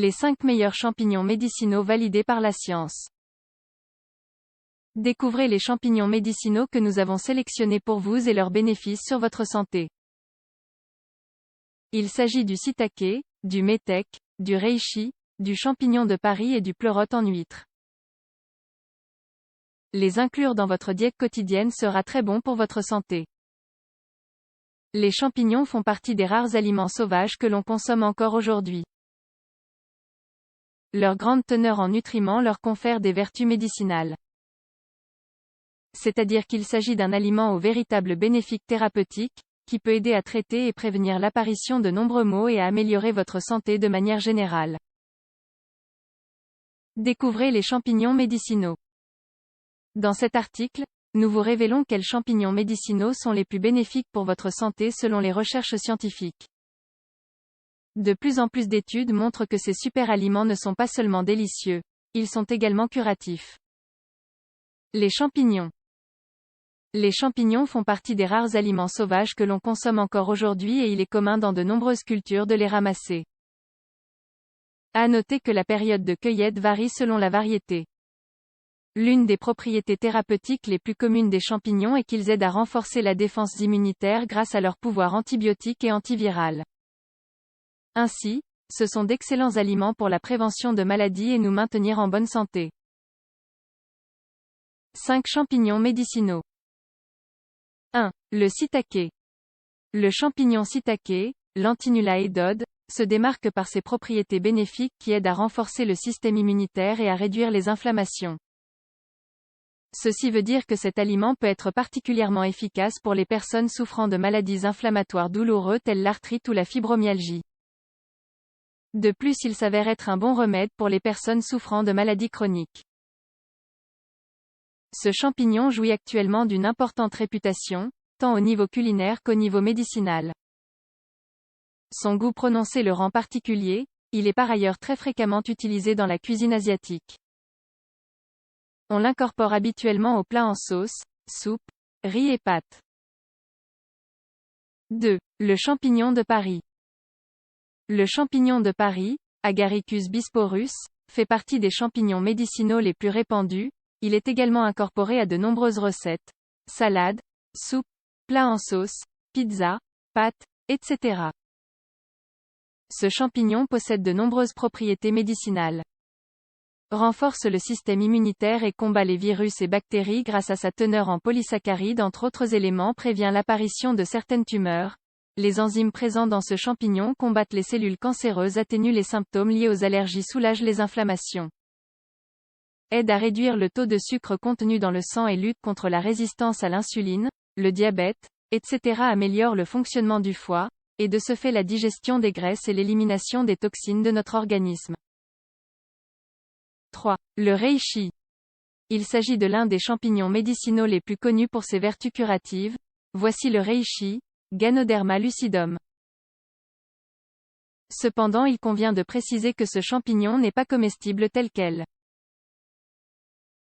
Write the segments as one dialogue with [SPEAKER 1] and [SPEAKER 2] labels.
[SPEAKER 1] Les 5 meilleurs champignons médicinaux validés par la science. Découvrez les champignons médicinaux que nous avons sélectionnés pour vous et leurs bénéfices sur votre santé. Il s'agit du shiitake, du métèque, du reishi, du champignon de Paris et du pleurote en huître. Les inclure dans votre diète quotidienne sera très bon pour votre santé. Les champignons font partie des rares aliments sauvages que l'on consomme encore aujourd'hui. Leur grande teneur en nutriments leur confère des vertus médicinales. C'est-à-dire qu'il s'agit d'un aliment aux véritables bénéfices thérapeutiques, qui peut aider à traiter et prévenir l'apparition de nombreux maux et à améliorer votre santé de manière générale. Découvrez les champignons médicinaux. Dans cet article, nous vous révélons quels champignons médicinaux sont les plus bénéfiques pour votre santé selon les recherches scientifiques. De plus en plus d'études montrent que ces super aliments ne sont pas seulement délicieux, ils sont également curatifs. Les champignons. Les champignons font partie des rares aliments sauvages que l'on consomme encore aujourd'hui et il est commun dans de nombreuses cultures de les ramasser. À noter que la période de cueillette varie selon la variété. L'une des propriétés thérapeutiques les plus communes des champignons est qu'ils aident à renforcer la défense immunitaire grâce à leur pouvoir antibiotique et antiviral. Ainsi, ce sont d'excellents aliments pour la prévention de maladies et nous maintenir en bonne santé. 5 champignons médicinaux. 1. Le shiitake. Le champignon shiitake, Lentinula edode, se démarque par ses propriétés bénéfiques qui aident à renforcer le système immunitaire et à réduire les inflammations. Ceci veut dire que cet aliment peut être particulièrement efficace pour les personnes souffrant de maladies inflammatoires douloureuses telles l'arthrite ou la fibromyalgie. De plus, il s'avère être un bon remède pour les personnes souffrant de maladies chroniques. Ce champignon jouit actuellement d'une importante réputation, tant au niveau culinaire qu'au niveau médicinal. Son goût prononcé le rend particulier, il est par ailleurs très fréquemment utilisé dans la cuisine asiatique. On l'incorpore habituellement aux plats en sauce, soupe, riz et pâtes. 2. Le champignon de Paris. Le champignon de Paris, Agaricus bisporus, fait partie des champignons médicinaux les plus répandus, il est également incorporé à de nombreuses recettes, salades, soupes, plats en sauce, pizzas, pâtes, etc. Ce champignon possède de nombreuses propriétés médicinales. Renforce le système immunitaire et combat les virus et bactéries grâce à sa teneur en polysaccharides entre autres éléments prévient l'apparition de certaines tumeurs. Les enzymes présents dans ce champignon combattent les cellules cancéreuses, atténuent les symptômes liés aux allergies, soulagent les inflammations. Aide à réduire le taux de sucre contenu dans le sang et lutte contre la résistance à l'insuline, le diabète, etc. Améliore le fonctionnement du foie, et de ce fait la digestion des graisses et l'élimination des toxines de notre organisme. 3. Le reishi. Il s'agit de l'un des champignons médicinaux les plus connus pour ses vertus curatives. Voici le reishi, Ganoderma lucidum. Cependant, il convient de préciser que ce champignon n'est pas comestible tel quel.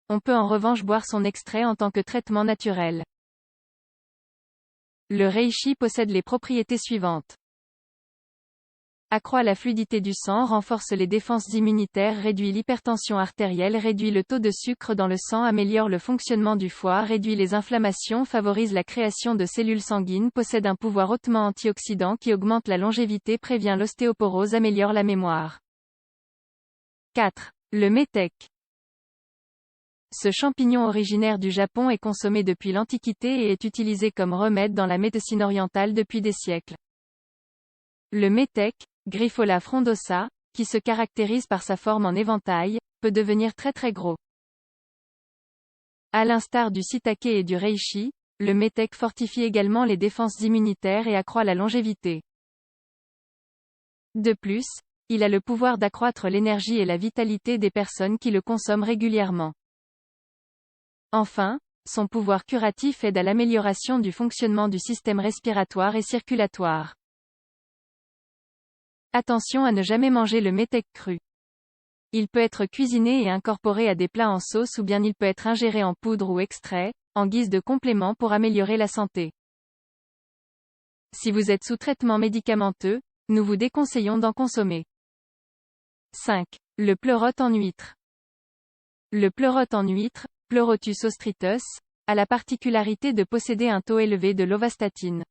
[SPEAKER 1] On peut en revanche boire son extrait en tant que traitement naturel. Le reishi possède les propriétés suivantes. Accroît la fluidité du sang, renforce les défenses immunitaires, réduit l'hypertension artérielle, réduit le taux de sucre dans le sang, améliore le fonctionnement du foie, réduit les inflammations, favorise la création de cellules sanguines, possède un pouvoir hautement antioxydant qui augmente la longévité, prévient l'ostéoporose, améliore la mémoire. 4. Le métèque. Ce champignon originaire du Japon est consommé depuis l'Antiquité et est utilisé comme remède dans la médecine orientale depuis des siècles. Le métèque, Grifola frondosa, qui se caractérise par sa forme en éventail, peut devenir très très gros. À l'instar du shiitake et du reishi, le métèque fortifie également les défenses immunitaires et accroît la longévité. De plus, il a le pouvoir d'accroître l'énergie et la vitalité des personnes qui le consomment régulièrement. Enfin, son pouvoir curatif aide à l'amélioration du fonctionnement du système respiratoire et circulatoire. Attention à ne jamais manger le métèque cru. Il peut être cuisiné et incorporé à des plats en sauce ou bien il peut être ingéré en poudre ou extrait, en guise de complément pour améliorer la santé. Si vous êtes sous traitement médicamenteux, nous vous déconseillons d'en consommer. 5. Le pleurote en huître. Le pleurote en huître, Pleurotus ostritus, a la particularité de posséder un taux élevé de lovastatine.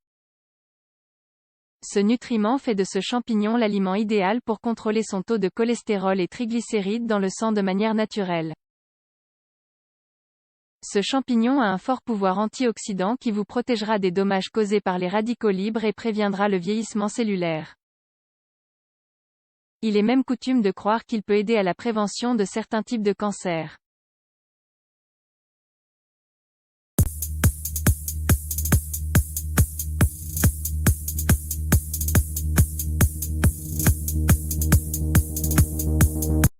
[SPEAKER 1] Ce nutriment fait de ce champignon l'aliment idéal pour contrôler son taux de cholestérol et triglycérides dans le sang de manière naturelle. Ce champignon a un fort pouvoir antioxydant qui vous protégera des dommages causés par les radicaux libres et préviendra le vieillissement cellulaire. Il est même coutume de croire qu'il peut aider à la prévention de certains types de cancers.